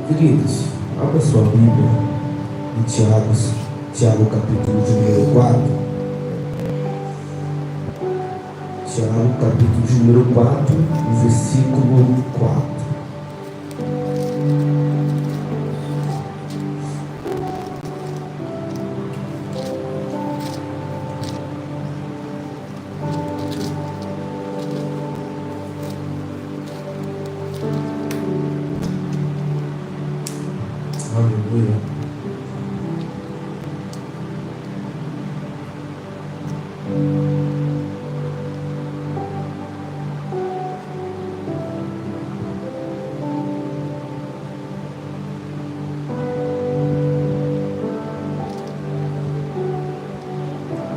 Queridos, abra sua Bíblia em Tiago capítulo de número 4. Tiago capítulo de número 4, versículo 4. Aleluia.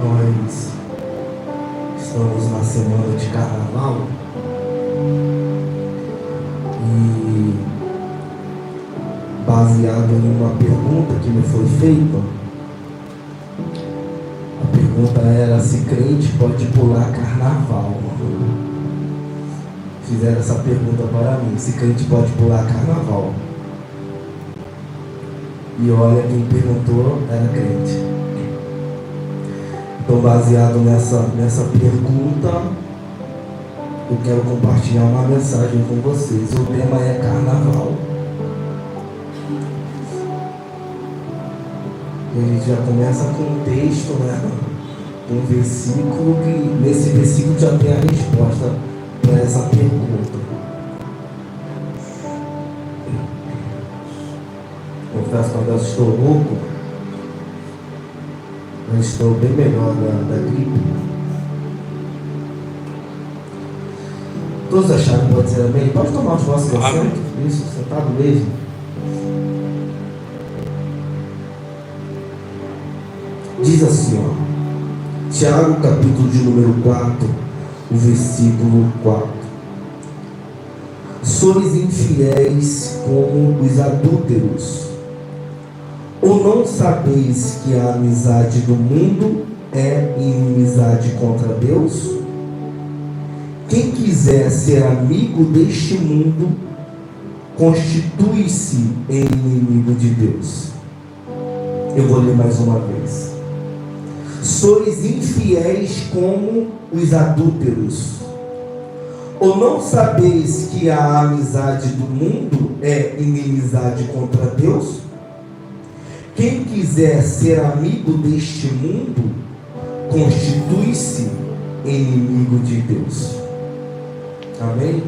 Nós estamos na semana de carnaval e, baseado em uma pergunta que me foi feita, a pergunta era se crente pode pular carnaval. Fizeram essa pergunta para mim, se crente pode pular carnaval. E olha, quem perguntou era crente. Então, baseado nessa pergunta, eu quero compartilhar uma mensagem com vocês. O tema é carnaval. E a gente já começa com um texto, né? Um versículo que, nesse versículo, já tem a resposta para essa pergunta. Confesso que eu estou louco, mas estou bem melhor da gripe. Todos acharam que pode ser amém? Pode tomar os vossos assentos. Isso, sentado mesmo. Diz assim, ó, Tiago capítulo de número 4, o versículo 4. Sois infiéis como os adúlteros, ou não sabeis que a amizade do mundo é inimizade contra Deus? Quem quiser ser amigo deste mundo, constitui-se em inimigo de Deus. Eu vou ler mais uma vez. Sois infiéis como os adúlteros, ou não sabeis que a amizade do mundo é inimizade contra Deus? Quem quiser ser amigo deste mundo, constitui-se inimigo de Deus. Amém?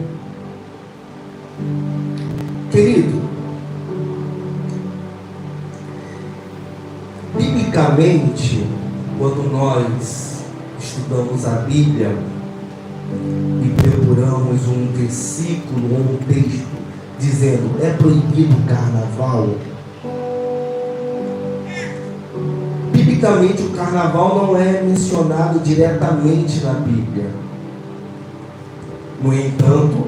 Querido, biblicamente, quando nós estudamos a Bíblia e procuramos um versículo ou um texto dizendo é proibido o carnaval, biblicamente o carnaval não é mencionado diretamente na Bíblia. No entanto,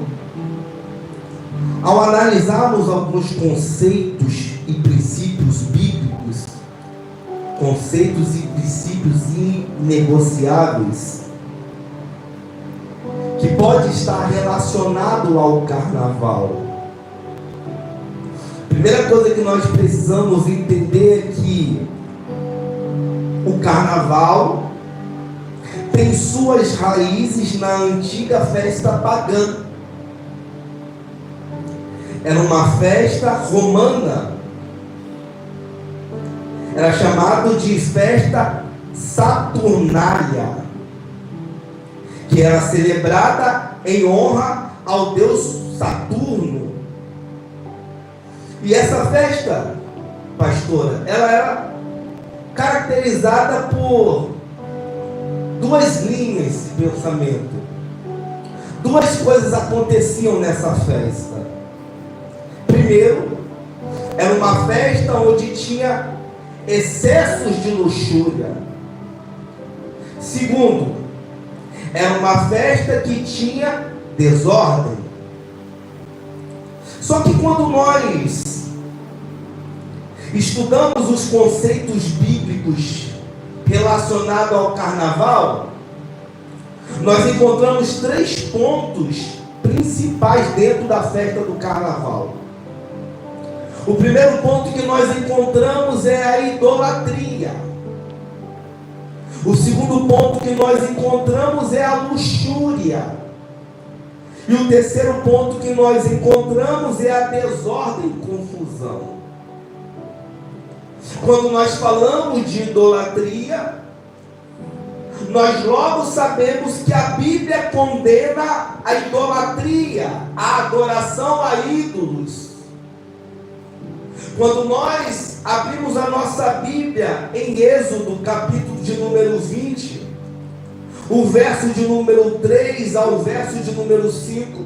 ao analisarmos alguns conceitos e princípios bíblicos, conceitos e princípios inegociáveis, que pode estar relacionado ao carnaval. Primeira coisa que nós precisamos entender é que o carnaval tem suas raízes na antiga festa pagã. Era uma festa romana. Era chamado de festa saturnália, que era celebrada em honra ao deus Saturno. E essa festa, pastora, ela era caracterizada por duas linhas de pensamento. Duas coisas aconteciam nessa festa. Primeiro, era uma festa onde tinha excessos de luxúria. Segundo, era uma festa que tinha desordem. Só que quando nós estudamos os conceitos bíblicos relacionados ao carnaval, nós encontramos 3 pontos principais dentro da festa do carnaval. O primeiro ponto que nós encontramos é a idolatria. O segundo ponto que nós encontramos é a luxúria. E o terceiro ponto que nós encontramos é a desordem e confusão. Quando nós falamos de idolatria, nós logo sabemos que a Bíblia condena a idolatria, a adoração a ídolos. Quando nós abrimos a nossa Bíblia em Êxodo, capítulo de número 20, o verso de número 3 ao verso de número 5,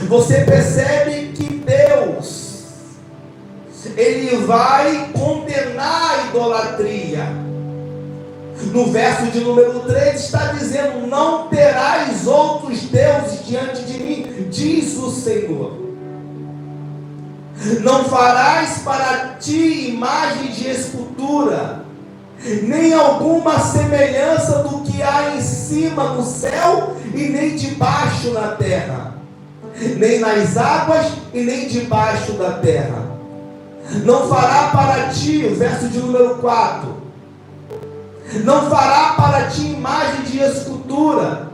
você percebe que Deus, Ele vai condenar a idolatria. No verso de número 3 está dizendo: não terás outros deuses diante de mim, diz o Senhor. Não farás para ti imagem de escultura, nem alguma semelhança do que há em cima no céu e nem debaixo na terra, nem nas águas e nem debaixo da terra. Não fará para ti, o verso de número 4, não fará para ti imagem de escultura.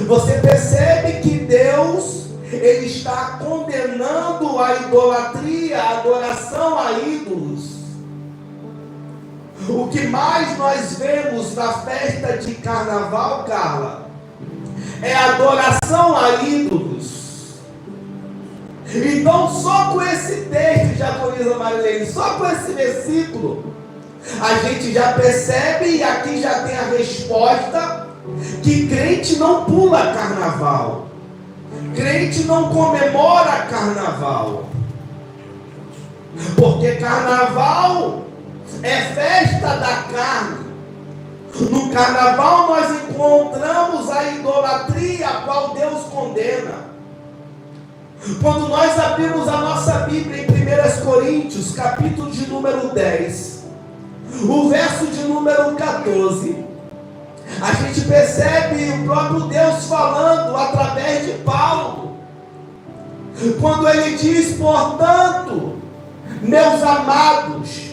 Você percebe que Deus, Ele está condenando a idolatria, a adoração a ídolos. O que mais nós vemos na festa de carnaval, Carla, é adoração a ídolos. Então, só com esse texto, Diaconisa Marilene, só com esse versículo, a gente já percebe, e aqui já tem a resposta, que crente não pula carnaval, crente não comemora carnaval, porque carnaval é festa da carne. No carnaval nós encontramos a idolatria, a qual Deus condena. Quando nós abrimos a nossa Bíblia em 1 Coríntios, capítulo de número 10, o verso de número 14, a gente percebe o próprio Deus falando através de Paulo, quando ele diz: portanto, meus amados,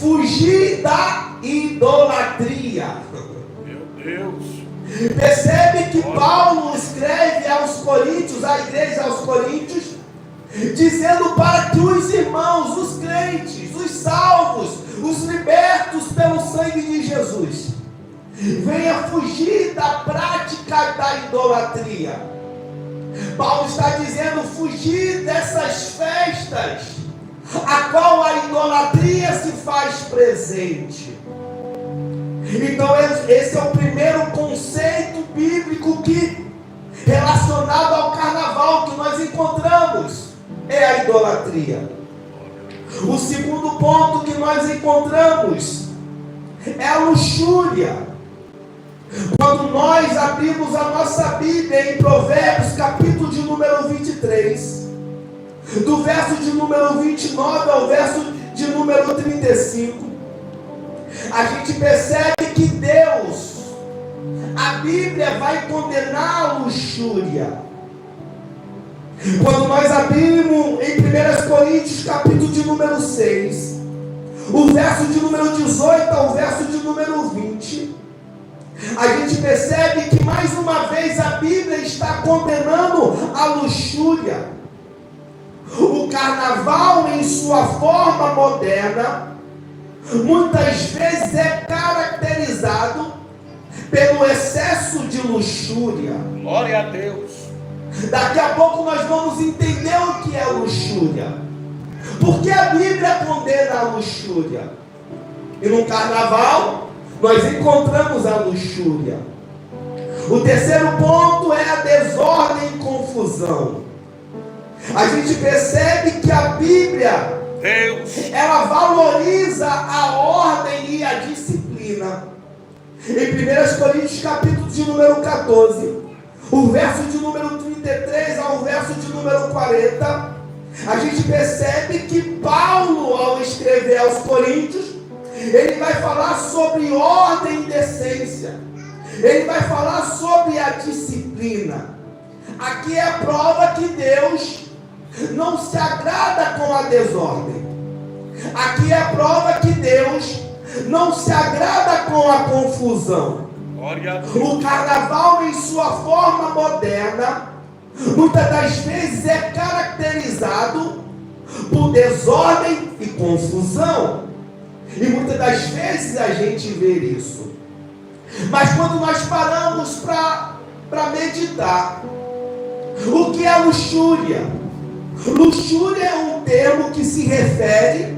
fugi da idolatria. Meu Deus. Percebe que Paulo escreve aos Coríntios, à igreja aos Coríntios, dizendo para que os irmãos, os crentes, os salvos, os libertos pelo sangue de Jesus, venha fugir da prática da idolatria. Paulo está dizendo: fugir dessas festas a qual a idolatria se faz presente. Então esse é o primeiro conceito bíblico que, relacionado ao carnaval, que nós encontramos, é a idolatria. O segundo ponto que nós encontramos é a luxúria. Quando nós abrimos a nossa Bíblia em Provérbios, capítulo de número 23, do verso de número 29 ao verso de número 35, a gente percebe que Deus, a Bíblia vai condenar a luxúria. Quando nós abrimos em 1 Coríntios, capítulo de número 6, o verso de número 18 ao verso de número 20, a gente percebe que mais uma vez a Bíblia está condenando a luxúria. O carnaval, em sua forma moderna, muitas vezes é caracterizado pelo excesso de luxúria. Glória a Deus. Daqui a pouco nós vamos entender o que é luxúria. Porque a Bíblia condena a luxúria. E no carnaval nós encontramos a luxúria. O terceiro ponto é a desordem e confusão. A gente percebe que a Bíblia, Deus, ela valoriza a ordem e a disciplina. Em 1 Coríntios, capítulo de número 14, o verso de número 33 ao verso de número 40, a gente percebe que Paulo, ao escrever aos Coríntios, ele vai falar sobre ordem e decência. Ele vai falar sobre a disciplina. Aqui é a prova que Deus não se agrada com a desordem. Aqui é a prova que Deus não se agrada com a confusão. Glória a Deus. O carnaval, em sua forma moderna, muitas das vezes é caracterizado por desordem e confusão. E muitas das vezes a gente vê isso. Mas quando nós paramos para meditar, o que é luxúria? Luxúria é um termo que se refere,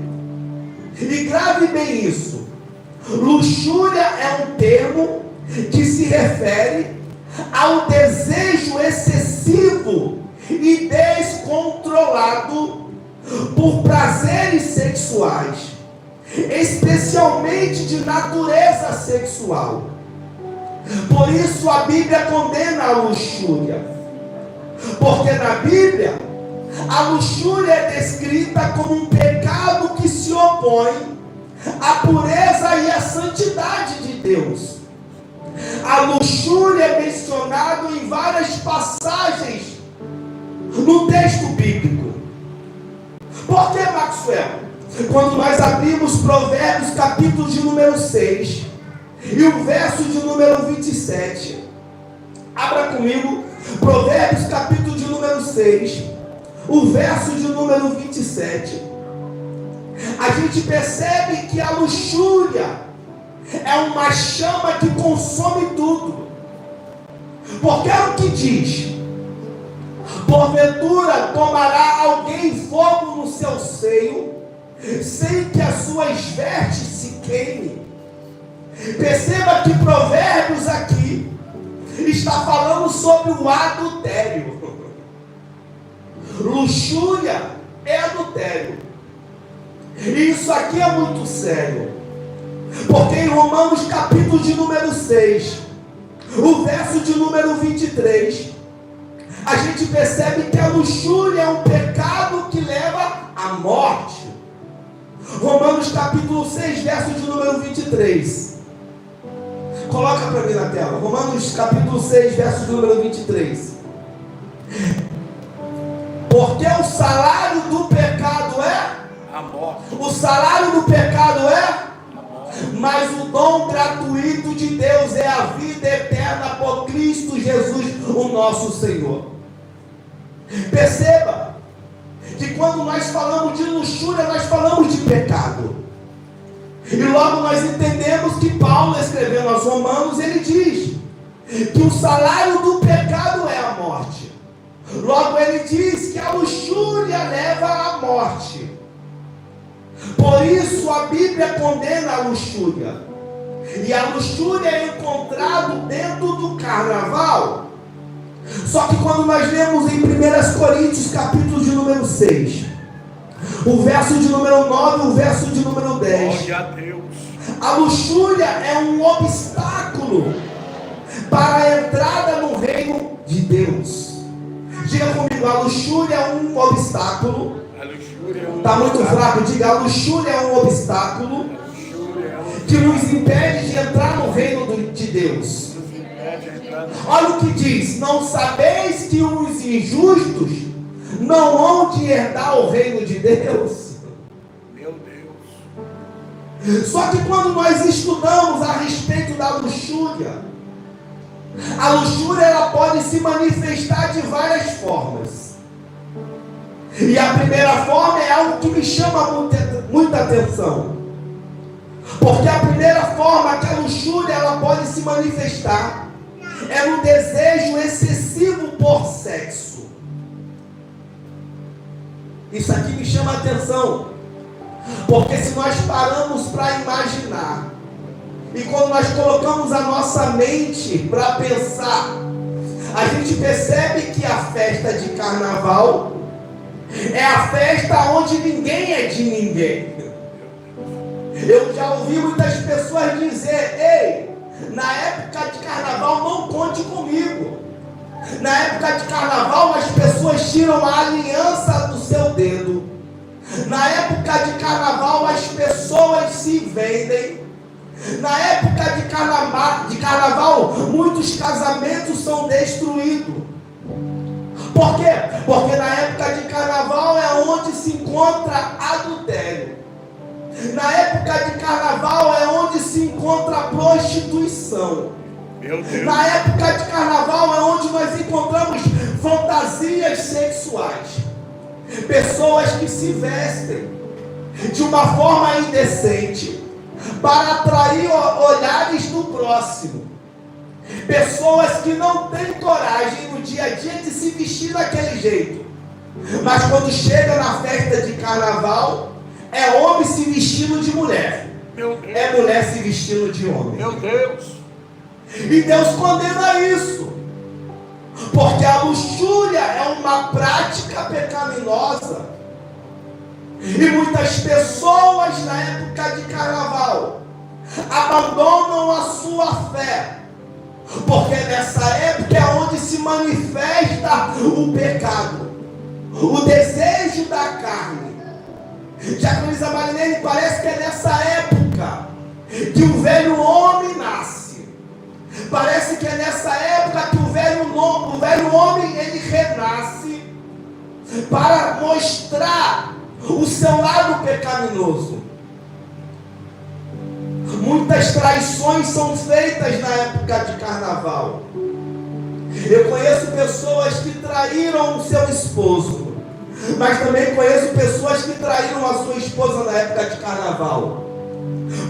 e grave bem isso, luxúria é um termo que se refere ao desejo excessivo e descontrolado por prazeres sexuais, especialmente de natureza sexual. Por isso a Bíblia condena a luxúria, porque na Bíblia a luxúria é descrita como um pecado que se opõe à pureza e à santidade de Deus. A luxúria é mencionada em várias passagens no texto bíblico. Por que, Maxwell? Quando nós abrimos Provérbios capítulo de número 6 e o verso de número 27, abra comigo Provérbios capítulo de número 6, o verso de número 27. A gente percebe que a luxúria é uma chama que consome tudo. Porque é o que diz: porventura tomará alguém fogo no seu seio, sem que as suas vestes se queimem. Perceba que Provérbios aqui está falando sobre o adultério. Luxúria é adultério. E isso aqui é muito sério. Porque em Romanos capítulo de número 6, o verso de número 23, a gente percebe que a luxúria é um pecado que leva à morte. Romanos capítulo 6, verso de número 23. Coloca para mim na tela. Romanos capítulo 6, verso de número 23. Porque o salário do pecado é A morte. o salário do pecado é A morte. mas o dom gratuito de Deus é a vida eterna por Cristo Jesus, o nosso Senhor. Perceba que quando nós falamos de luxúria, nós falamos de pecado. E logo nós entendemos que Paulo, escrevendo aos Romanos, ele diz que o salário do pecado é a morte. Logo ele diz que a luxúria leva à morte. Por isso a Bíblia condena a luxúria. E a luxúria é encontrada dentro do carnaval. Só que quando nós lemos em 1 Coríntios capítulo de número 6, o verso de número 9, o verso de número 10, Glória a Deus. a luxúria é um obstáculo para a entrada no reino de Deus. Diga comigo, a luxúria é um obstáculo. A luxúria é um Está muito obstáculo. fraco, diga, a luxúria é um obstáculo A luxúria é um que nos impede de entrar no reino de Deus. nos impede de entrar no... Olha o que diz: não sabeis que os injustos não hão de herdar o reino de Deus? Meu Deus. Só que quando nós estudamos a respeito da luxúria, a luxúria ela pode se manifestar de várias formas. E a primeira forma é algo que me chama muita atenção. Porque a primeira forma que a luxúria ela pode se manifestar é no desejo excessivo por sexo. Isso aqui me chama a atenção. Porque se nós paramos para imaginar, e quando nós colocamos a nossa mente para pensar, a gente percebe que a festa de carnaval é a festa onde ninguém é de ninguém. Eu já ouvi muitas pessoas dizer: ei, na época de carnaval não conte comigo. Na época de carnaval as pessoas tiram a aliança do seu dedo. Na época de carnaval as pessoas se vendem. Na época de carnaval muitos casamentos são destruídos. Por quê? Porque na época de carnaval é encontra adultério. Na época de carnaval é onde se encontra a prostituição. Meu Deus. Na época de carnaval é onde nós encontramos fantasias sexuais. Pessoas que se vestem de uma forma indecente para atrair olhares do próximo. Pessoas que não têm coragem no dia a dia de se vestir daquele jeito. Mas quando chega na festa de carnaval, é homem se vestindo de mulher. Meu Deus. É mulher se vestindo de homem. Meu Deus. E Deus condena isso. Porque a luxúria é uma prática pecaminosa. E muitas pessoas na época de carnaval abandonam a sua fé. Porque nessa época é onde se manifesta o pecado, o desejo da carne. Diaconisa Marinene, parece que é nessa época que o velho homem nasce. Parece que é nessa época que o velho homem ele renasce para mostrar o seu lado pecaminoso. Muitas traições são feitas na época de carnaval. Eu conheço pessoas que traíram o seu esposo, mas também conheço pessoas que traíram a sua esposa na época de carnaval.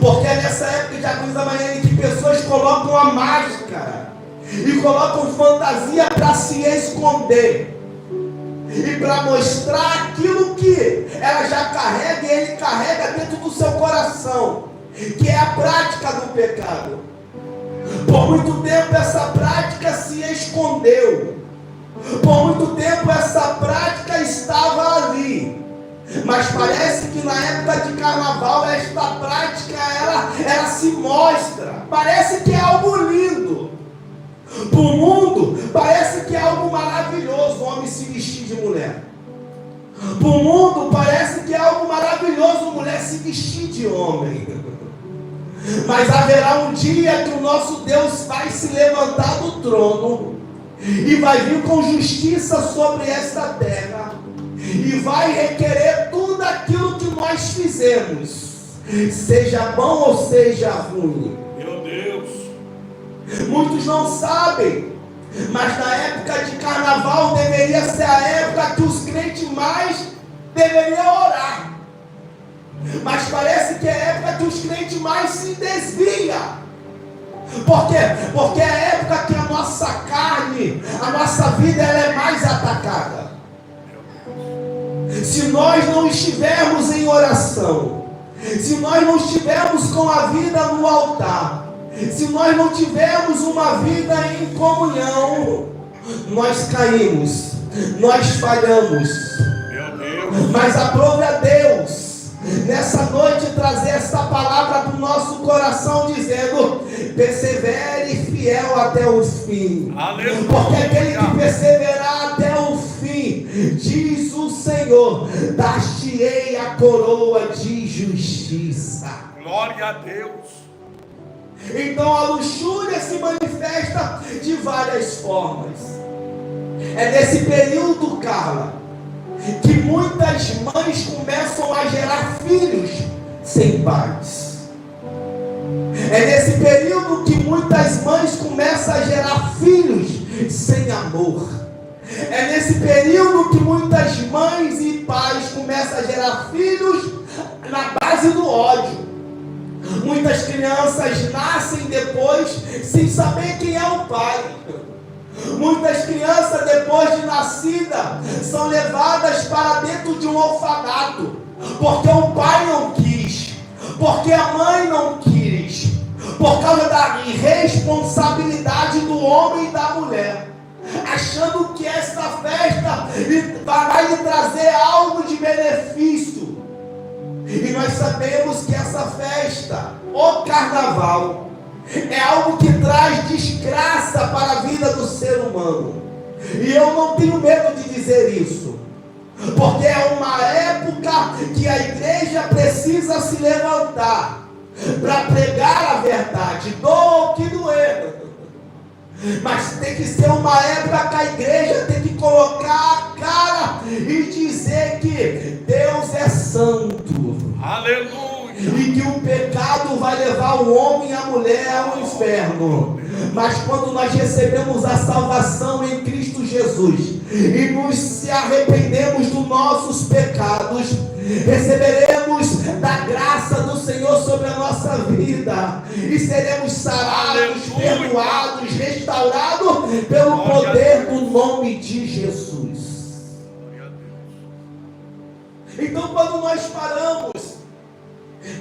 Porque é nessa época de Diaconisa Marinene que pessoas colocam a máscara e colocam fantasia para se esconder e para mostrar aquilo que ela já carrega e ele carrega dentro do seu coração, que é a prática do pecado. Por muito tempo essa prática se escondeu. Por muito tempo essa prática estava ali. Mas parece que na época de carnaval esta prática ela se mostra. Parece que é algo lindo. Para o mundo parece que é algo maravilhoso o homem se vestir de mulher. Para o mundo parece que é algo maravilhoso a mulher se vestir de homem. Mas haverá um dia que o nosso Deus vai se levantar do trono e vai vir com justiça sobre esta terra e vai requerer tudo aquilo que nós fizemos, seja bom ou seja ruim. Meu Deus. Muitos não sabem, mas na época de carnaval deveria ser a época que os crentes mais deveriam orar. Mas parece que é a época que os crentes mais se desviam. Por quê? Porque é a época que a nossa carne, a nossa vida ela é mais atacada. Se nós não estivermos em oração, se nós não estivermos com a vida no altar, se nós não tivermos uma vida em comunhão, nós caímos, nós falhamos. Meu Deus. Mas aprove a Deus nessa noite trazer esta palavra para o nosso coração, dizendo: persevere fiel até o fim. Aleluia. Porque aquele que perseverar até o fim, diz o Senhor, dar-te-ei a coroa de justiça. Glória a Deus. Então a luxúria se manifesta de várias formas. É nesse período, Carla, que muitas mães começam a gerar filhos sem pais. É nesse período que muitas mães começam a gerar filhos sem amor. É nesse período que muitas mães e pais começam a gerar filhos na base do ódio. Muitas crianças nascem depois sem saber quem é o pai. Muitas crianças, depois de nascida, são levadas para dentro de um orfanato, porque o pai não quis, porque a mãe não quis, por causa da irresponsabilidade do homem e da mulher, achando que esta festa vai lhe trazer algo de benefício. E nós sabemos que essa festa, o carnaval, é algo que traz desgraça para a vida do ser humano. E eu não tenho medo de dizer isso, porque é uma época que a igreja precisa se levantar para pregar a verdade, doa o que doer. Mas tem que ser uma época que a igreja tem que colocar a cara e dizer que Deus é Aleluia. E que o pecado vai levar o homem e a mulher ao inferno. Mas quando nós recebemos a salvação em Cristo Jesus e nos se arrependemos dos nossos pecados, receberemos da graça do Senhor sobre a nossa vida e seremos sarados, perdoados, restaurados pelo poder do nome de Jesus. Então, quando nós paramos,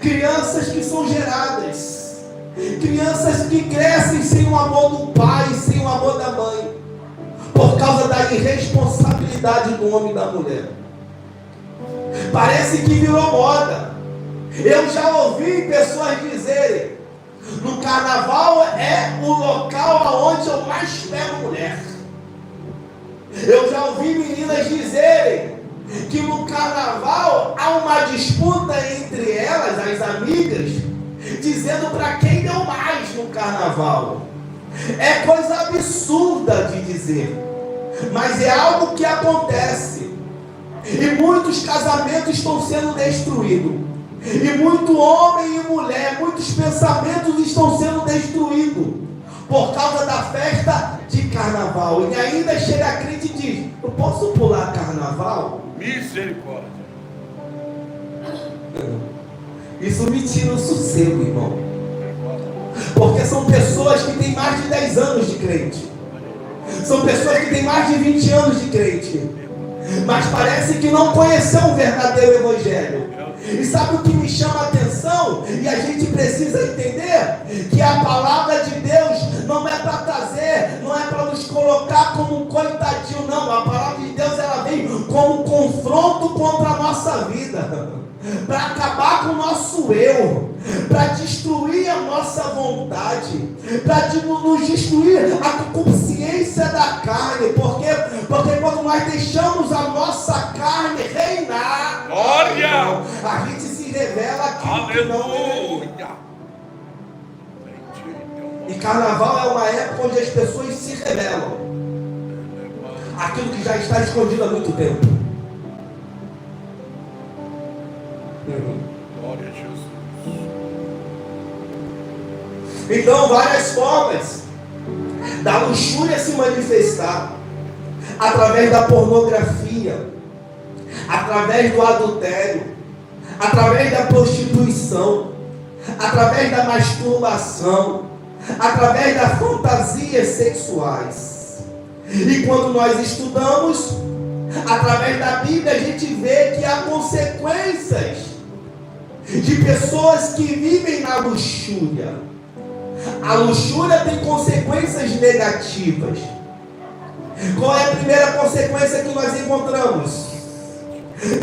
crianças que são geradas, crianças que crescem sem o amor do pai, sem o amor da mãe, por causa da irresponsabilidade do homem e da mulher. Parece que virou moda. Eu já ouvi pessoas dizerem: no carnaval é o local onde eu mais pego mulher. Eu já ouvi meninas dizerem que no carnaval há uma disputa entre elas, as amigas, dizendo para quem deu mais no carnaval. É coisa absurda de dizer, mas é algo que acontece. E muitos casamentos estão sendo destruídos, e muito homem e mulher, muitos pensamentos estão sendo destruídos por causa da festa de carnaval. E ainda chega a crente e diz: eu posso pular carnaval? Misericórdia. Isso me tira o sossego, irmão. Porque são pessoas que têm mais de 10 anos de crente. São pessoas que têm mais de 20 anos de crente, mas parece que não conheceu o verdadeiro evangelho. E sabe o que me chama a atenção? E a gente precisa entender que a palavra de Deus não é para trazer, não é para nos colocar como um coitadinho, não. A palavra de Deus, ela vem como um confronto contra a nossa vida, para acabar com o nosso eu, para destruir a nossa vontade, para nos destruir a consciência da carne. Porque quando nós deixamos a nossa carne reinar, glória, a gente se revela aquilo que não deveria. E carnaval é uma época onde as pessoas se revelam aquilo que já está escondido há muito tempo. Glória a Jesus. Então, várias formas da luxúria se manifestar: através da pornografia, através do adultério, através da prostituição, através da masturbação, através das fantasias sexuais. E quando nós estudamos através da Bíblia, a gente vê que há consequências de pessoas que vivem na luxúria. A luxúria tem consequências negativas. Qual é a primeira consequência que nós encontramos?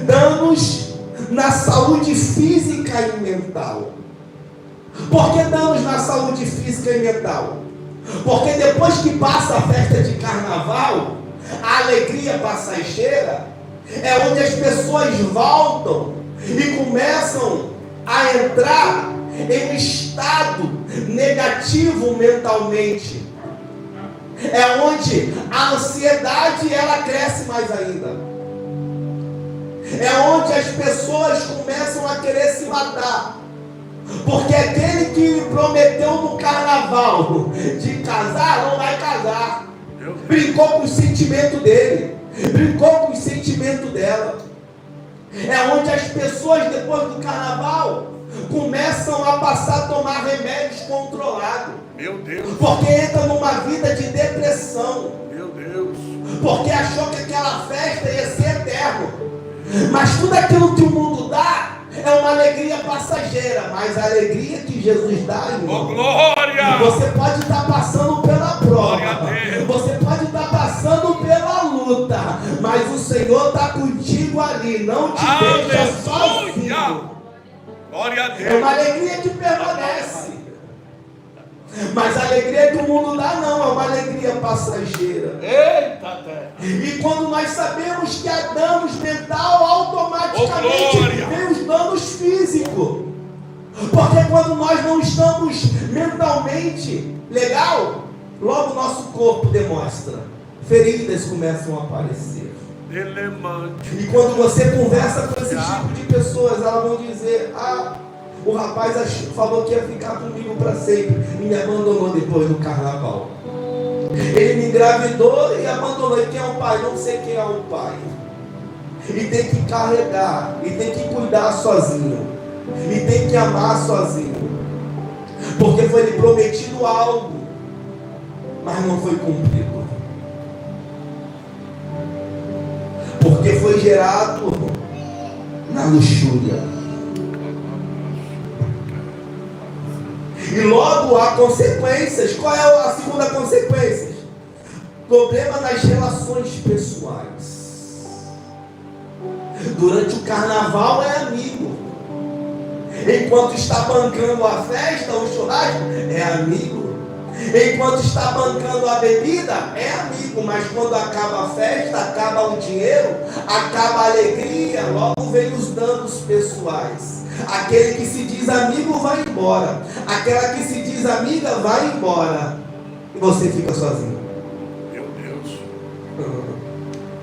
Danos na saúde física e mental. Por que danos na saúde física e mental? Porque depois que passa a festa de carnaval, a alegria passageira, é onde as pessoas voltam e começam a entrar em um estado negativo mentalmente. É onde a ansiedade, ela cresce mais ainda. É onde as pessoas começam a querer se matar. Porque aquele que prometeu no carnaval de casar, não vai casar. Brincou com o sentimento dele, brincou com o sentimento dela. É onde as pessoas, depois do carnaval, começam a passar a tomar remédios controlados. Meu Deus. Porque entra numa vida de depressão. Meu Deus. Porque achou que aquela festa ia ser eterna. Mas tudo aquilo que o mundo dá é uma alegria passageira. Mas a alegria que Jesus dá, irmão, Oh, glória. você pode estar passando pela Glória a prova, Deus. você pode estar passando pela luta, mas o Senhor está contigo ali, não te deixa sozinho. Aleluia. Glória a É uma Deus. alegria que permanece. Mas a alegria que o mundo dá não, é uma alegria passageira. Eita terra. E quando nós sabemos que há danos mental, automaticamente glória. vem os danos físicos. Porque quando nós não estamos mentalmente legal, logo o nosso corpo demonstra. Feridas começam a aparecer. Elemante. E quando você conversa com esse tipo de pessoas, elas vão dizer: ah, o rapaz falou que ia ficar comigo para sempre e me abandonou depois do carnaval. Ele me engravidou e abandonou. E quem é o pai? Não sei quem é o pai. E tem que carregar, e tem que cuidar sozinho, e tem que amar sozinho, porque foi lhe prometido algo, mas não foi cumprido, porque foi gerado na luxúria. E logo há consequências. Qual é a segunda consequência? Problema nas relações pessoais. Durante o carnaval é amigo, enquanto está bancando a festa, o churrasco, é amigo, enquanto está bancando a bebida, é amigo, mas quando acaba a festa, acaba o dinheiro, acaba a alegria, logo vem os danos pessoais. Aquele que se diz amigo vai embora, aquela que se diz amiga vai embora, e você fica sozinho. Meu Deus.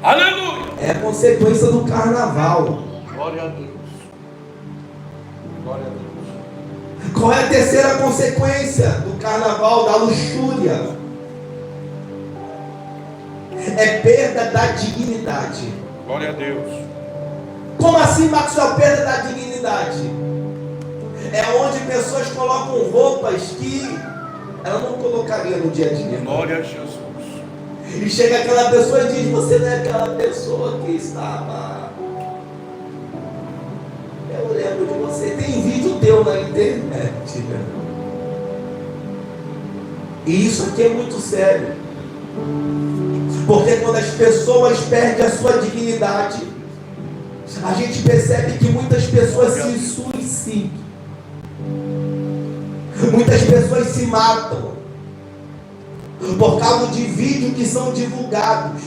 Aleluia. É a consequência do carnaval. Glória a Deus. Glória a Deus. Qual é a terceira consequência do carnaval? Da luxúria. É perda da dignidade. Glória a Deus. Como assim, Maxwell, perda da dignidade? É onde pessoas colocam roupas que ela não colocaria no dia a dia. Glória a Jesus. E chega aquela pessoa e diz: você não é aquela pessoa que estava... Eu lembro de você. Tem vídeo teu na internet. E isso aqui é muito sério. Porque quando as pessoas perdem a sua dignidade, a gente percebe que muitas pessoas se suicidam. Muitas pessoas se matam por causa de vídeos que são divulgados.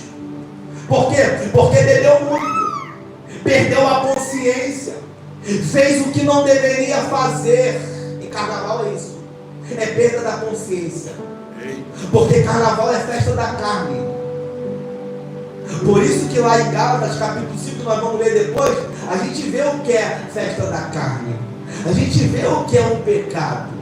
Por quê? Porque bebeu muito, perdeu a consciência, fez o que não deveria fazer. E carnaval é isso, é perda da consciência. Porque carnaval é festa da carne. Por isso que lá em Gálatas capítulo 5, nós vamos ler depois, a gente vê o que é festa da carne, a gente vê o que é um pecado.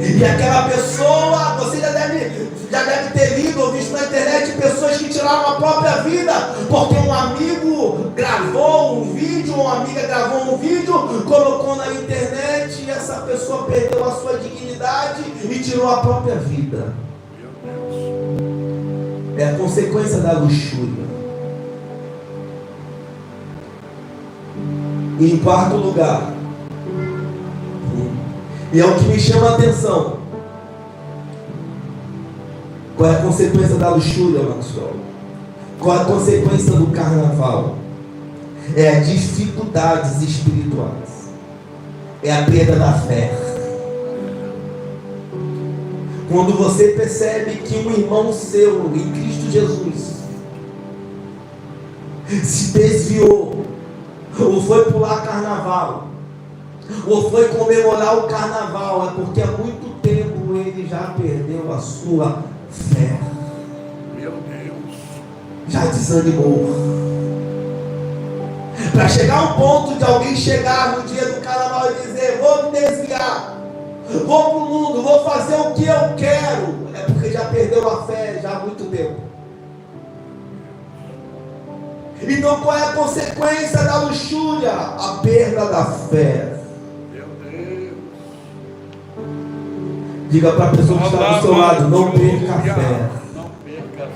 E aquela pessoa, você já deve ter lido ou visto na internet pessoas que tiraram a própria vida porque um amigo gravou um vídeo, ou uma amiga gravou um vídeo, colocou na internet e essa pessoa perdeu a sua dignidade e tirou a própria vida. É a consequência da luxúria. E em quarto lugar, e é o que me chama a atenção, qual é a consequência da luxúria, Maxwell? Qual é a consequência do carnaval? É as dificuldades espirituais, é a perda da fé. Quando você percebe que um irmão seu em Cristo Jesus se desviou, ou foi pular carnaval, ou foi comemorar o carnaval, é porque há muito tempo ele já perdeu a sua fé. Meu Deus. Já desanimou. Para chegar ao ponto de alguém chegar no dia do carnaval e dizer: vou me desviar, vou para o mundo, vou fazer o que eu quero, é porque já perdeu a fé já há muito tempo. Então qual é a consequência da luxúria? A perda da fé. Diga para a pessoa que está do seu lado: não perca a fé. Não perca a fé.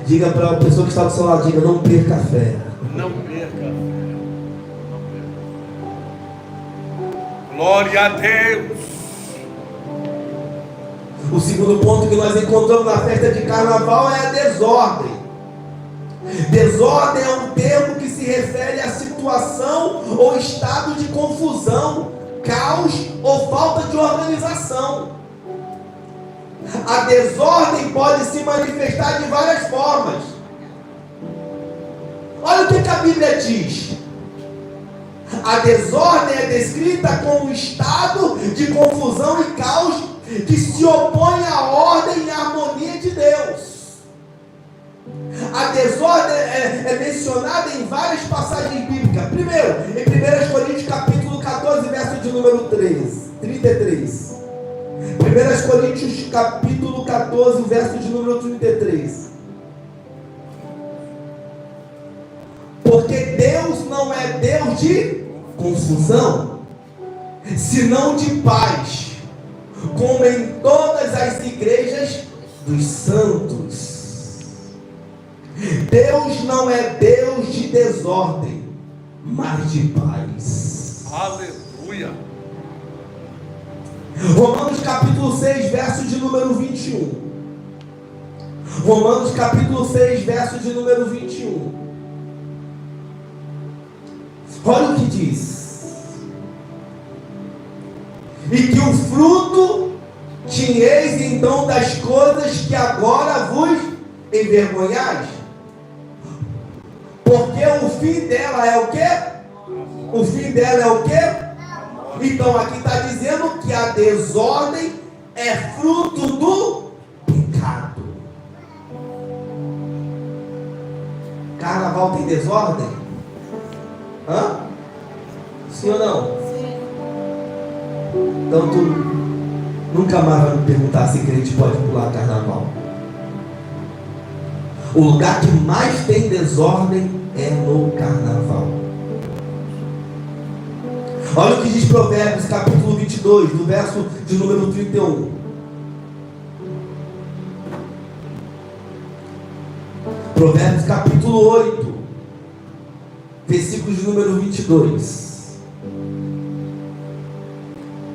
Diga para a pessoa que está do seu lado: diga, não perca a fé. Não perca a fé. Glória a Deus. O segundo ponto que nós encontramos na festa de carnaval é a desordem. Desordem é um termo que se refere à situação ou estado de confusão, caos ou falta de organização. A desordem pode se manifestar de várias formas. Olha o que a Bíblia diz. A desordem é descrita como um estado de confusão e caos que se opõe à ordem e à harmonia de Deus. A desordem é mencionada em várias passagens bíblicas. Primeiro, em 1 Coríntios capítulo 14, verso de número 33. 1 Coríntios capítulo 14, verso de número 33. Porque Deus não é Deus de confusão, senão de paz, como em todas as igrejas dos santos. Deus não é Deus de desordem, mas de paz. Aleluia. Romanos capítulo 6, verso de número 21. Romanos capítulo 6, verso de número 21. Olha o que diz. E que o fruto tinheis então das coisas que agora vos envergonhais. Porque o fim dela é o quê? O fim dela é o quê? Então aqui está dizendo que a desordem é fruto do pecado. Carnaval tem desordem? Hã? Sim ou não? Sim. Então tu nunca mais vai me perguntar se crente pode pular carnaval. O lugar que mais tem desordem é no carnaval. Olha o que diz Provérbios capítulo 22, no verso de número 31. Provérbios capítulo 8, versículo de número 22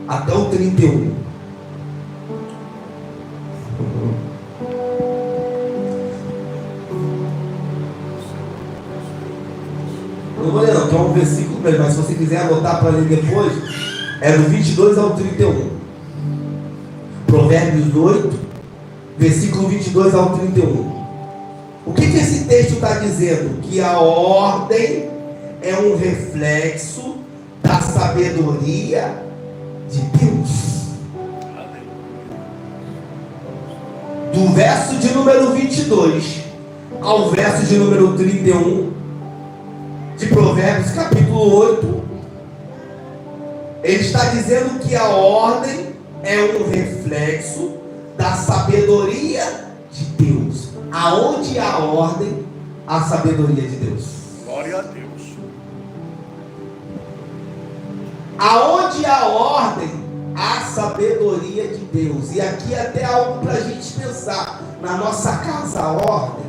até o 31. Não vou ler não, que é um versículo mesmo, mas se você quiser anotar para ler depois, é do 22 ao 31. Provérbios 8, versículo 22 ao 31. O que esse texto está dizendo? Que a ordem é um reflexo da sabedoria de Deus. Do verso de número 22 ao verso de número 31 de Provérbios capítulo 8, ele está dizendo que a ordem é um reflexo da sabedoria de Deus. Aonde há ordem, há sabedoria de Deus. Glória a Deus. Aonde há ordem, há sabedoria de Deus. E aqui até algo para a gente pensar. Na nossa casa há ordem.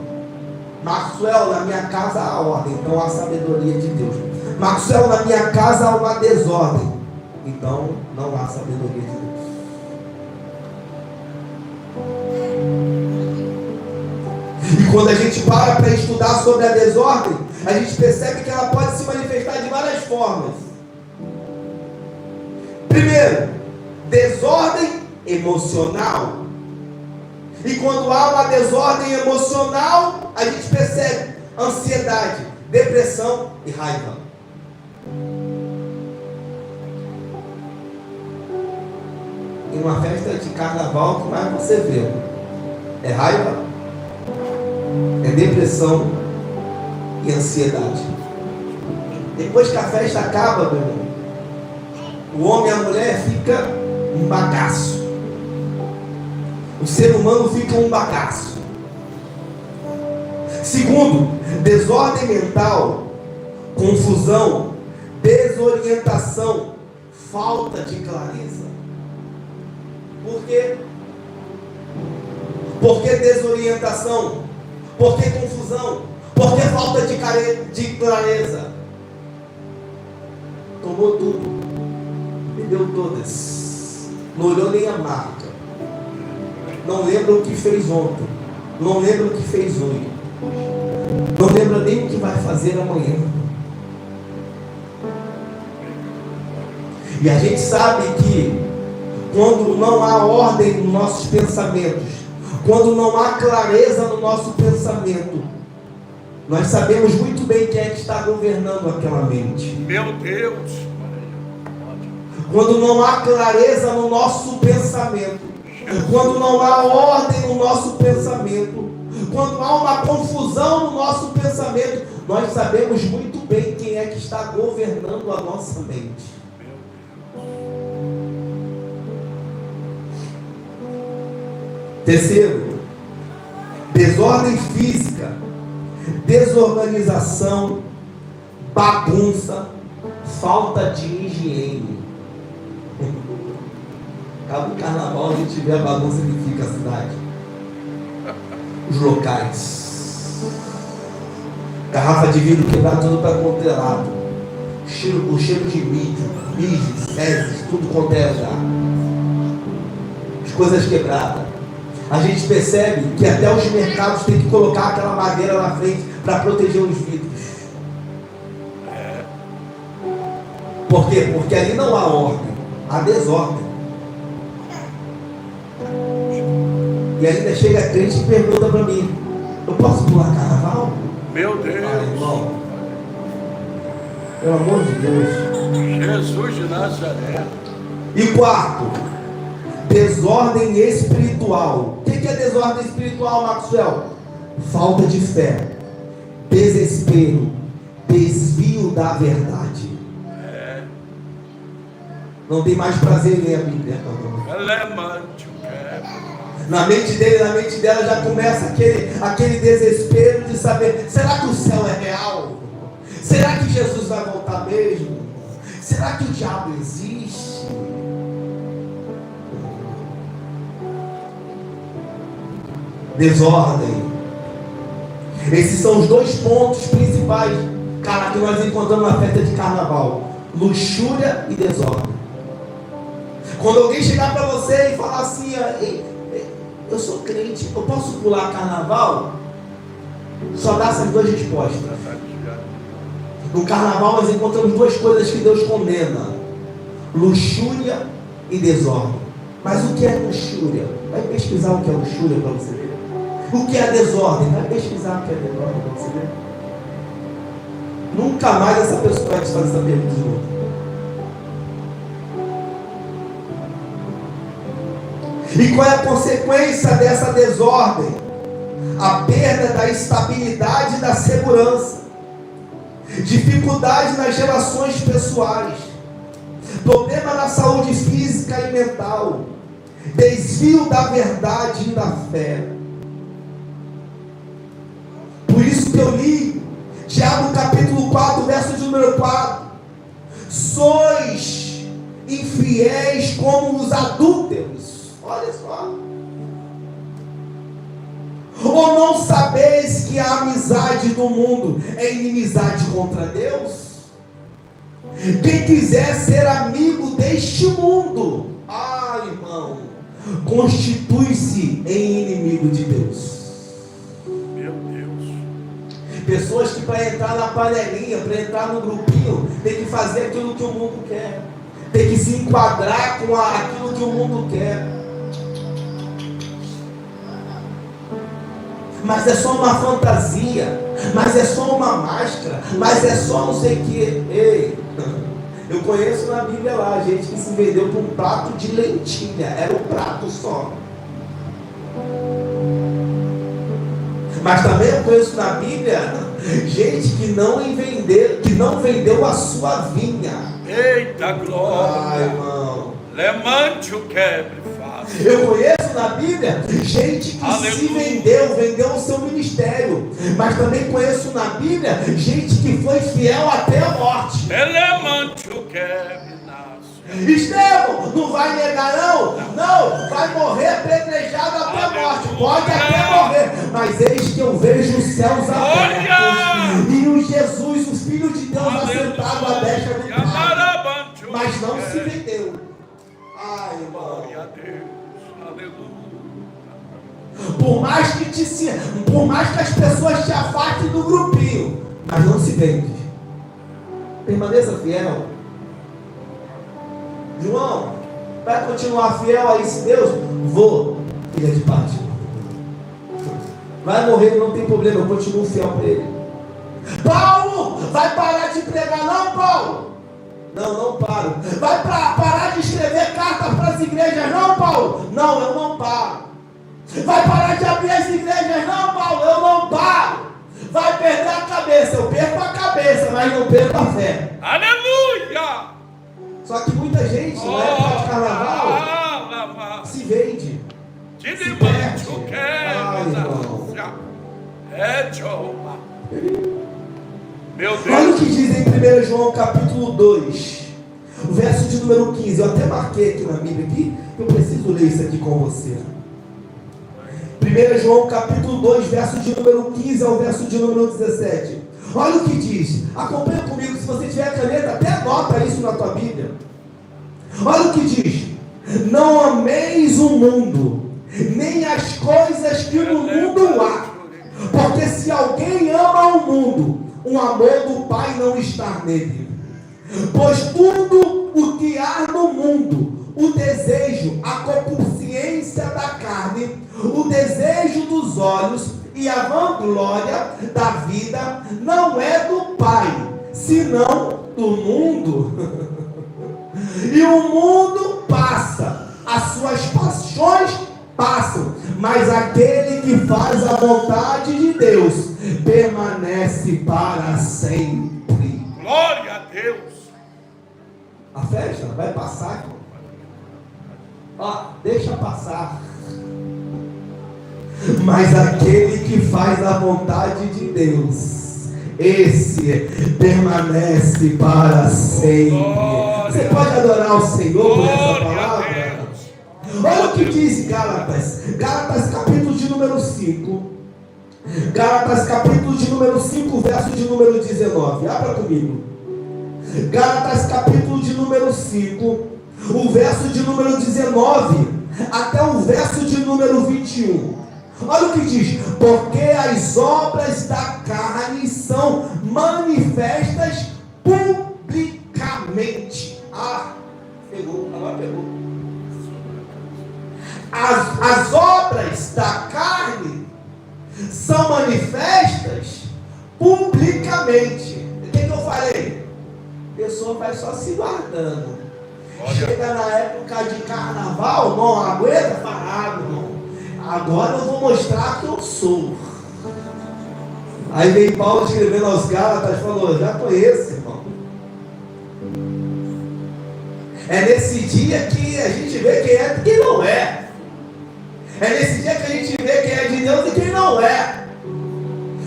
Maxwell, na minha casa há ordem, então há sabedoria de Deus. Maxwell, na minha casa há uma desordem, então não há sabedoria de Deus. E quando a gente para estudar sobre a desordem, a gente percebe que ela pode se manifestar de várias formas. Primeiro, desordem emocional. E quando há uma desordem emocional, a gente percebe ansiedade, depressão e raiva. Em uma festa de carnaval, o que mais você vê? É raiva, é depressão e ansiedade. Depois que a festa acaba, meu irmão, o homem e a mulher fica um bagaço. O ser humano fica um bagaço. Segundo, desordem mental, confusão, desorientação, falta de clareza. Por quê? Por que desorientação? Por que confusão? Por que falta de clareza? Tomou tudo, bebeu todas, não olhou nem a marca. Não lembra o que fez ontem, não lembra o que fez hoje, não lembra nem o que vai fazer amanhã. E a gente sabe que quando não há ordem nos nossos pensamentos, quando não há clareza no nosso pensamento, nós sabemos muito bem quem é que está governando aquela mente. Meu Deus! Quando não há clareza no nosso pensamento, quando não há ordem no nosso pensamento, quando há uma confusão no nosso pensamento, nós sabemos muito bem quem é que está governando a nossa mente. Terceiro, desordem física, desorganização, bagunça, falta de higiene. Acaba o carnaval, a gente vê a bagunça que fica a cidade. Os locais. Garrafa de vidro quebrada tudo para quanto é lado. O cheiro de mijo, fezes, tudo quanto é lugar. As coisas quebradas. A gente percebe que até os mercados têm que colocar aquela madeira na frente para proteger os vidros. Por quê? Porque ali não há ordem, há desordem. E ainda chega crente e pergunta para mim: eu posso pular carnaval? Meu Deus. Irmão, pelo amor de Deus. Jesus de Nazaré. E quarto, desordem espiritual. O que é desordem espiritual, Maxwell? Falta de fé, desespero, desvio da verdade. Não tem mais prazer em ler a Bíblia. Na mente dele, na mente dela já começa aquele desespero de saber: será que o céu é real? Será que Jesus vai voltar mesmo? Será que o diabo existe? Desordem. Esses são os dois pontos principais, cara, que nós encontramos na festa de carnaval: luxúria e desordem. Quando alguém chegar para você e falar assim: eu sou crente, eu posso pular carnaval? Só dá essas duas respostas. No carnaval nós encontramos duas coisas que Deus condena: luxúria e desordem. Mas o que é luxúria? Vai pesquisar o que é luxúria para você ver. O que é desordem? Vai pesquisar o que é desordem para você ver. Nunca mais essa pessoa vai te fazer essa pergunta de novo. E qual é a consequência dessa desordem? A perda da estabilidade e da segurança, dificuldade nas relações pessoais, problema na saúde física e mental, desvio da verdade e da fé. Por isso que eu li Tiago capítulo 4, verso de número 4: sois infiéis como os adúlteros. Olha só. Ou não sabeis que a amizade do mundo é inimizade contra Deus? Quem quiser ser amigo deste mundo, irmão, constitui-se em inimigo de Deus. Meu Deus. Pessoas que para entrar na panelinha, para entrar no grupinho, tem que fazer aquilo que o mundo quer, tem que se enquadrar com aquilo que o mundo quer. Mas é só uma fantasia, mas é só uma máscara, mas é só não sei o que. Ei, eu conheço na Bíblia lá gente que se vendeu por um prato de lentilha, era um prato só. Mas também eu conheço na Bíblia gente que não vendeu a sua vinha. Eita glória. Irmão. Levante o quebre. Eu conheço na Bíblia gente que se vendeu o seu ministério. Mas também conheço na Bíblia gente que foi fiel até a morte. Levante o quebre. Estevão, não vai negar não? Não, vai morrer apedrejado até a morte. Pode até morrer. Mas eis que eu vejo os céus abertos e o Jesus, o Filho de Deus, assentado à destra do Pai. Mas não se vendeu. Irmão. Por mais que as pessoas te afastem do grupinho, mas não se vende. Permaneça fiel. João, vai continuar fiel a esse Deus? Vou, filha de parte. Vai morrer, não tem problema, eu continuo fiel para ele. Paulo, vai parar de pregar não, Paulo? Não paro. Vai parar de escrever cartas para as igrejas não, Paulo? Não, eu não paro. Vai parar de abrir as igrejas? Não, Paulo, eu não paro. Vai perder a cabeça. Eu perco a cabeça, mas não perco a fé. Aleluia! Só que muita gente, na época de carnaval, se vende. Se perde. Ai, irmão. Meu Deus. Olha o que diz em 1 João capítulo 2, o verso de número 15. Eu até marquei aqui na Bíblia aqui, eu preciso ler isso aqui com você. 1 João capítulo 2, verso de número 15 ao verso de número 17. Olha o que diz. Acompanha comigo, se você tiver caneta, até anota isso na tua Bíblia. Olha o que diz. Não ameis o mundo, nem as coisas que no mundo há. Porque se alguém ama o mundo, o amor do Pai não está nele. Pois tudo o que há no mundo, o desejo, a concupiscência da carne, o desejo dos olhos e a vanglória da vida, não é do Pai, senão do mundo. E o mundo passa, as suas paixões passam, mas aquele que faz a vontade de Deus permanece para sempre. Glória a Deus. A festa vai passar, irmão. Ó, deixa passar. Mas aquele que faz a vontade de Deus, esse permanece para sempre. Você pode adorar o Senhor por essa palavra? Olha o que diz Gálatas. Gálatas capítulo de número 5. Gálatas capítulo de número 5, verso de número 19. Abra comigo. Gálatas capítulo de número 5, o verso de número 19 até o verso de número 21. Olha o que diz. Porque as obras da carne são manifestas publicamente. Ah, pegou, agora pegou. As obras da carne são manifestas publicamente. O que eu falei? A pessoa vai só se guardando. Chega na época de carnaval, não aguenta falar, irmão. Agora eu vou mostrar que eu sou. Aí vem Paulo escrevendo aos Gálatas, falou: já conheço, irmão. É nesse dia que a gente vê quem é e quem não é. É nesse dia que a gente vê quem é de Deus e quem não é.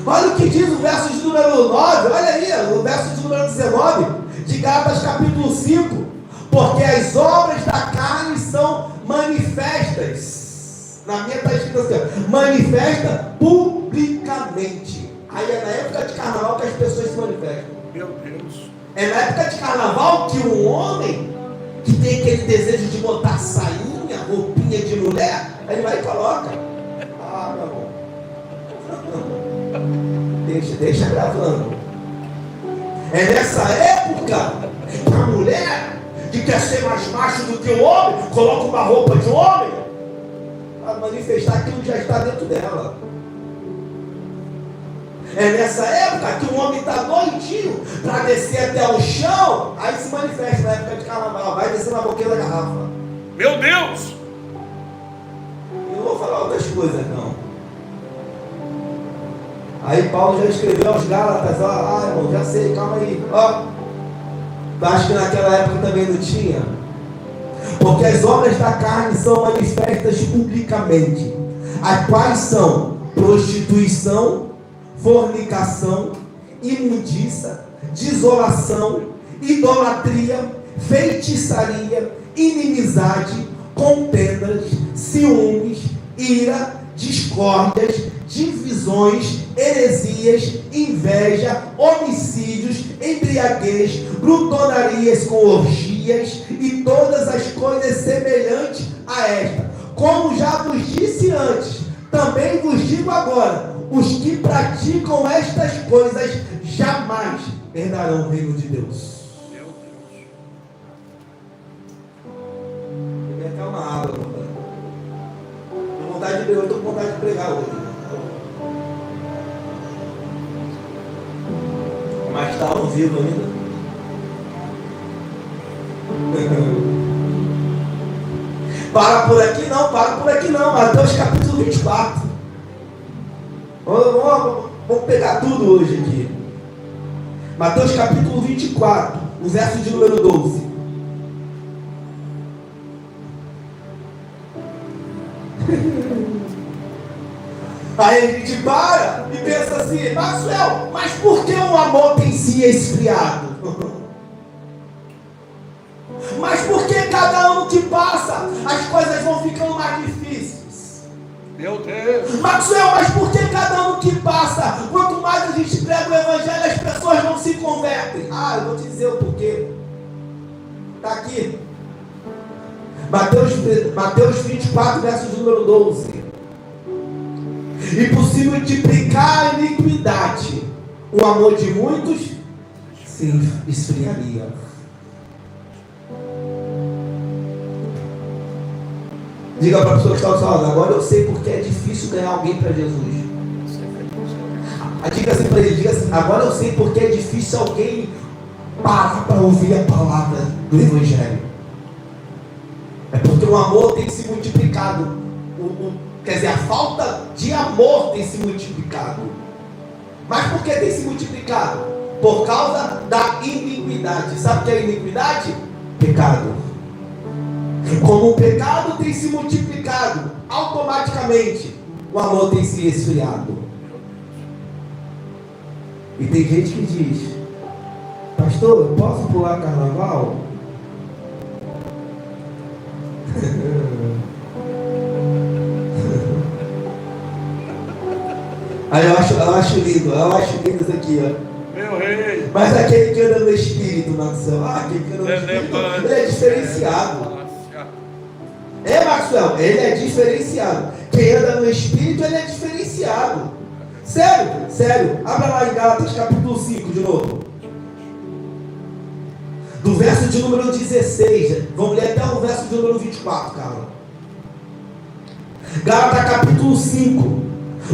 Olha o que diz o verso de número 9, olha aí, o verso de número 19, de Gálatas capítulo 5. Porque as obras da carne são manifestas. Na minha está escrito assim: manifesta publicamente. Aí é na época de carnaval que as pessoas se manifestam. Meu Deus. É na época de carnaval que um homem que tem aquele desejo de botar sainha, roupinha de mulher, ele vai e coloca. Ah, meu irmão. Deixa gravando. É nessa época que a mulher que quer ser mais macho do que o homem, coloca uma roupa de homem para manifestar aquilo que já está dentro dela. É nessa época que o homem está doidinho para descer até o chão, aí se manifesta na época de carnaval, vai descer na boquinha da garrafa. Meu Deus! Eu não vou falar outras coisas, não. Aí Paulo já escreveu aos Gálatas, ó, irmão, já sei, calma aí, ó. Acho que naquela época também não tinha. Porque as obras da carne são manifestas publicamente, as quais são prostituição, fornicação, imundícia, desolação, idolatria, feitiçaria, inimizade, contendas, ciúmes, ira, discórdias, divisões, heresias, inveja, homicídios, embriaguez, glutonarias com orgias e todas as coisas semelhantes a esta. Como já vos disse antes, também vos digo agora: os que praticam estas coisas jamais herdarão o reino de Deus. Meu Deus. Eu vou até uma água, eu estou com vontade de pregar hoje. Mas está ao vivo ainda. Para por aqui não. Mateus capítulo 24. Vamos pegar tudo hoje aqui. Mateus capítulo 24, o verso de número 12. Aí a gente para e pensa assim: Maxwell, mas por que o amor tem se esfriado? Mas por que cada ano que passa as coisas vão ficando mais difíceis? Meu Deus. Maxwell, mas por que cada ano que passa, quanto mais a gente prega o evangelho, as pessoas não se convertem? Ah, eu vou te dizer o porquê. Está aqui. Mateus 24, verso de número 12. E por se multiplicar a iniquidade, o amor de muitos se esfriaria. Diga para a pessoa que está falando: agora eu sei porque é difícil ganhar alguém para Jesus. Diga assim para ele, diga assim: agora eu sei porque é difícil alguém parar para ouvir a palavra do Evangelho. É porque o amor tem se multiplicado. Quer dizer, a falta de amor tem se multiplicado. Mas por que tem se multiplicado? Por causa da iniquidade. Sabe o que é iniquidade? Pecado. Como o pecado tem se multiplicado, automaticamente o amor tem se esfriado. E tem gente que diz: pastor, eu posso pular carnaval? Aí eu acho lindo isso aqui, ó. Meu rei. Mas aquele que anda no Espírito, Maxwell, aquele que anda no Espírito, ele é diferenciado. Maxwell, ele é diferenciado. Quem anda no Espírito, ele é diferenciado. Sério. Abra lá em Gálatas capítulo 5 de novo. Do verso de número 16. Vamos ler até o verso de número 24, cara. Gálatas capítulo 5.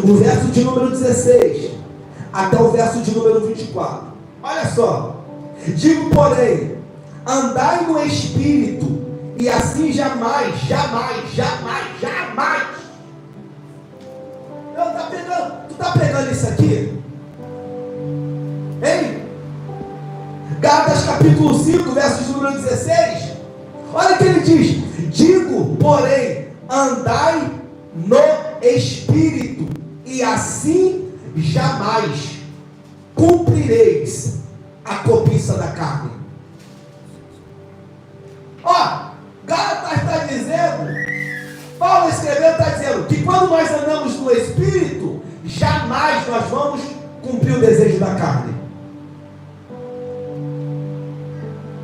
O verso de número 16 até o verso de número 24. Olha só. Digo, porém, andai no Espírito, e assim jamais. Tu tá pegando isso aqui? Hein? Gálatas capítulo 5, verso de número 16. Olha o que ele diz: digo, porém, andai no Espírito, e assim jamais cumprireis a cobiça da carne. Ó, Gálatas está dizendo, Paulo escreveu, está dizendo que quando nós andamos no Espírito, jamais nós vamos cumprir o desejo da carne.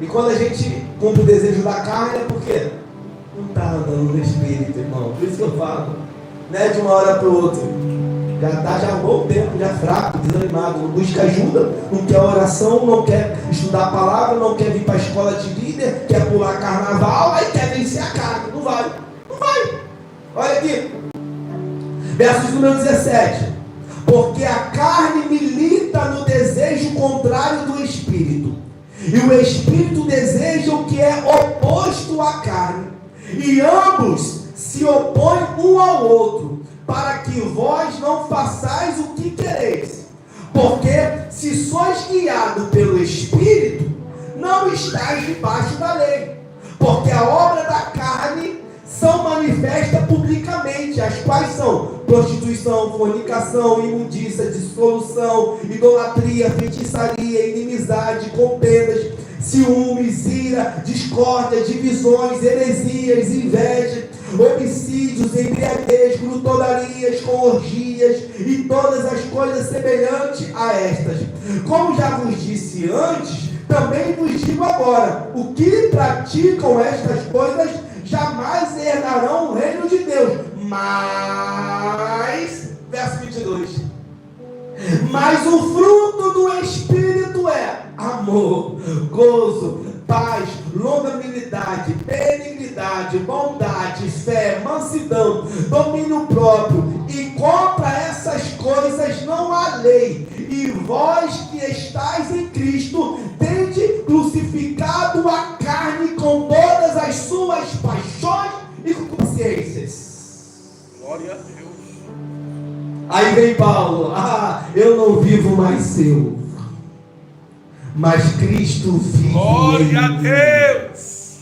E quando a gente cumpre o desejo da carne, é porque não está andando no Espírito, irmão. Por isso que eu falo, não é de uma hora para outra. Já está já há um bom tempo, já fraco, desanimado, não busca ajuda, não quer oração, não quer estudar a palavra, não quer vir para a escola de líder, quer pular carnaval, aí quer vencer a carne. Não vai. Olha aqui, verso número 17. Porque a carne milita no desejo contrário do Espírito, e o Espírito deseja o que é oposto à carne, e ambos se opõem um ao outro, para que vós não façais o que quereis. Porque se sois guiados pelo Espírito, não estáis debaixo da lei. Porque a obra da carne são manifestas publicamente, as quais são prostituição, fornicação, imundícia, dissolução, idolatria, feitiçaria, inimizade, contendas, ciúmes, ira, discórdia, divisões, heresias, inveja, homicídios, embriaguez, glutonias, com orgias e todas as coisas semelhantes a estas. Como já vos disse antes, também vos digo agora: o que praticam estas coisas jamais herdarão o reino de Deus. Mas, verso 22, mas o fruto do Espírito é amor, gozo, paz, longanimidade, benignidade, bondade, fé, mansidão, domínio próprio. E contra essas coisas não há lei. E vós que estáis em Cristo, tende crucificado a carne com todas as suas paixões e Aí vem Paulo, eu não vivo mais eu, mas Cristo vive Glória a em mim. Deus.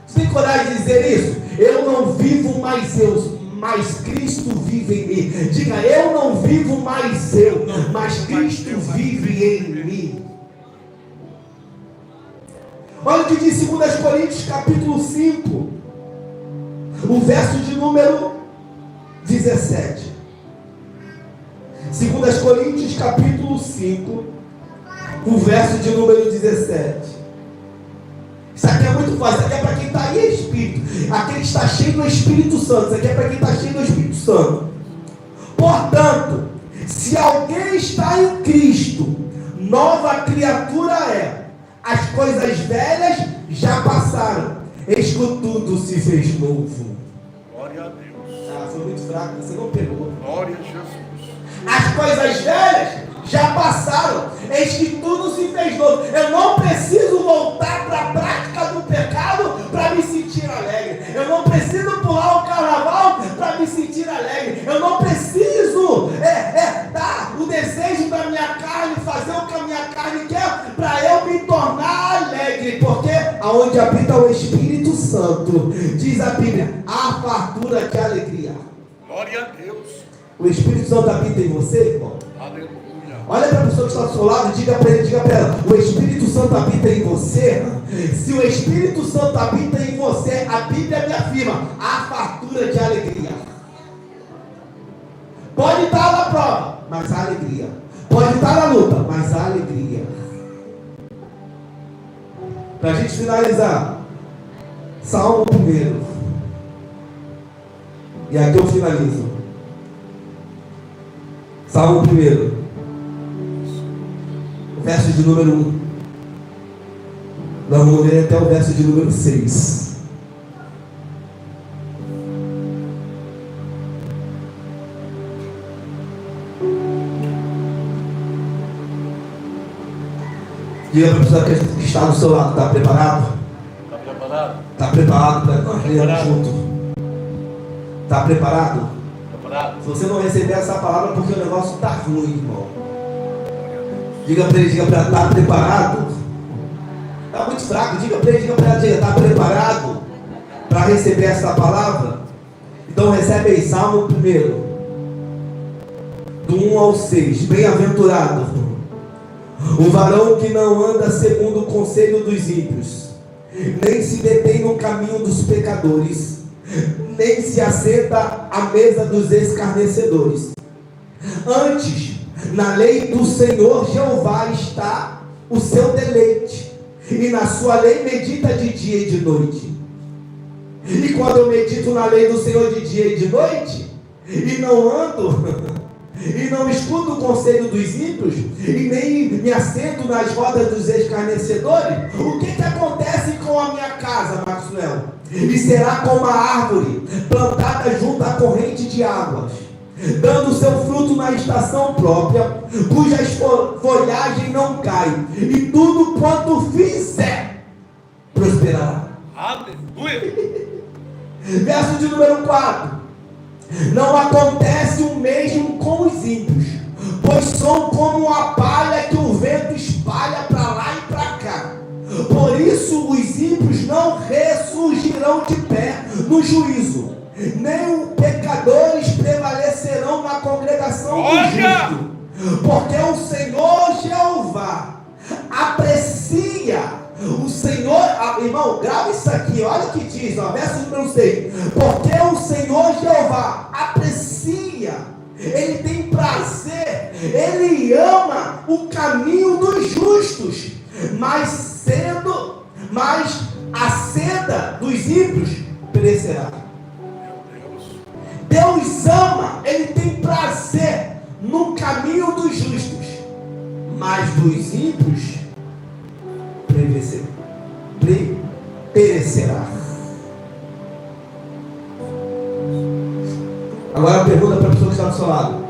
Você tem coragem de dizer isso? Eu não vivo mais eu, mas Cristo vive em mim. Diga, eu não vivo mais eu, mas Cristo vive em mim. Olha o que diz 2 Coríntios capítulo 5, o verso de número 17. 2 Coríntios capítulo 5, o verso de número 17. Isso aqui é muito fácil, isso aqui é para quem está em Espírito. Aquele que está cheio do Espírito Santo. Isso aqui é para quem está cheio do Espírito Santo. Portanto, se alguém está em Cristo, nova criatura é. As coisas velhas já passaram, eis que tudo se fez novo. Glória a Deus. Foi muito fraco, você não pegou. Glória a Jesus. As coisas velhas já passaram, eis que tudo se fez novo. Eu não preciso voltar para a prática do pecado para me sentir alegre. Eu não preciso pular o carnaval para me sentir alegre. Eu não preciso dar o desejo da minha carne, fazer o que a minha carne quer para eu me tornar alegre. Porque aonde habita o Espírito Santo, diz a Bíblia, há fartura de alegria. Glória a Deus. O Espírito Santo habita em você, irmão? Aleluia. Olha para a pessoa que está ao seu lado e diga para ele, diga para ela, o Espírito Santo habita em você. Se o Espírito Santo habita em você, a Bíblia me afirma, há fartura de alegria. Pode estar na prova, mas há alegria. Pode estar na luta, mas há alegria. Para a gente finalizar, Salmo 1. E aqui eu finalizo. Salmo 1, o verso de número 1. Nós vamos ler até o verso de número 6. Diga para a pessoa que está do seu lado, está preparado? Está preparado? Está preparado para nós lermos junto? Está preparado? Preparado? Se você não receber essa palavra, porque o negócio está ruim, irmão. Diga para ele, diga para ela, está preparado? Está muito fraco, diga para ele, diga para ela, diga, está preparado para receber essa palavra? Então recebe aí, Salmo 1, do 1 ao 6. Bem-aventurado o varão que não anda segundo o conselho dos ímpios, nem se detém no caminho dos pecadores, nem se assenta à mesa dos escarnecedores. Antes, na lei do Senhor Jeová está o seu deleite, e na sua lei medita de dia e de noite. E quando eu medito na lei do Senhor de dia e de noite, e não ando, e não escuto o conselho dos ímpios, e nem me assento nas rodas dos escarnecedores, o que acontece com a minha casa, Maxwell? E será como a árvore plantada junto à corrente de águas, dando seu fruto na estação própria, cujas folhagem não cai, e tudo quanto fizer prosperará. Aleluia. Verso de número 4. Não acontece o mesmo com os ímpios, pois são como a palha que o vento espalha para lá e para cá. Por isso os ímpios não ressurgirão de pé no juízo, nem os pecadores prevalecerão na congregação do justo. Porque o Senhor Jeová aprecia. O Senhor, irmão, grava isso aqui, olha o que diz, verso número 6. Porque o Senhor Jeová aprecia, Ele tem prazer, Ele ama o caminho dos justos, mas a senda dos ímpios perecerá. Deus ama, Ele tem prazer no caminho dos justos, mas dos ímpios perecerá. Agora a pergunta para a pessoa que está do seu lado: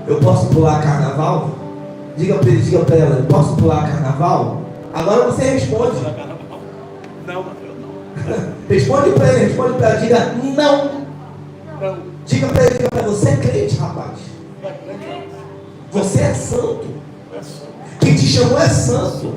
eu posso pular carnaval? Diga para ele, diga para ela: eu posso pular carnaval? Agora você responde. Não, eu não. Responde para ele, responde para ela, diga não. Não. Diga para ele, você é crente, rapaz. Você é santo. Quem te chamou é santo.